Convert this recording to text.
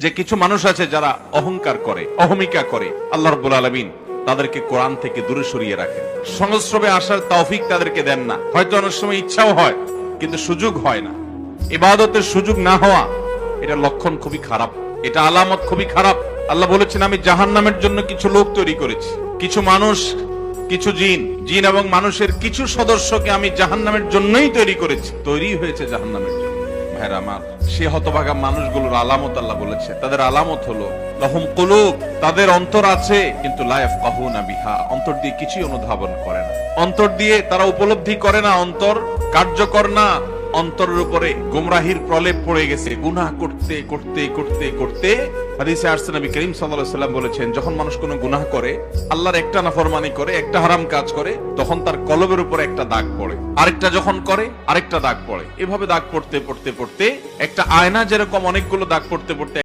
যে কিছু মানুষ আছে যারা অহংকার করে, অহমিকা করে, আল্লাহ রাব্বুল আলামিন তাদেরকে কোরআন থেকে দূরে সরিয়ে রাখেন। সংস্রবে আসার তৌফিক তাদেরকে দেন না। হয়তো অনেক সময় ইচ্ছাও হয়, কিন্তু সুযোগ হয় না। ইবাদতের সুযোগ না হওয়া, এটা লক্ষণ খুবই খারাপ, এটা আলামত খুবই খারাপ। আল্লাহ বলেছেন, আমি জাহান্নামের জন্য কিছু লোক তৈরি করেছি, কিছু মানুষ, কিছু জিন এবং মানুষের কিছু সদস্যকে আমি জাহান্নামের জন্যই তৈরি করেছি। তৈরি হয়েছে জাহান্নামের জন্য। ভাইরা আমার, সে হতভাগা মানুষগুলোর আলামত আল্লাহ বলেছে, তাদের আলামত হলো লাহুম কুলুব, তাদের অন্তর আছে কিন্তু লা ইয়াফকাহুনা বিহা, অন্তর দিয়ে কিছুই অনুধাবন করে না, অন্তর দিয়ে তারা উপলব্ধি করে না, অন্তর কার্যকর না, অন্তরের উপরে গোমরাহির প্রলেপ পড়ে গেছে। গুনাহ করতে করতে করতে করতে হাদিসে আসছে, নবী করিম সাল্লাল্লাহু আলাইহি ওয়াসাল্লাম বলেছেন, যখন মানুষ কোনো গুনাহ করে, আল্লাহর একটা নাফরমানি করে, একটা হারাম কাজ করে, তখন তার কলবের উপরে একটা দাগ পড়ে, আরেকটা যখন করে আরেকটা দাগ পড়ে। এভাবে দাগ পড়তে পড়তে পড়তে একটা আয়না যেরকম অনেকগুলো দাগ পড়তে পড়তে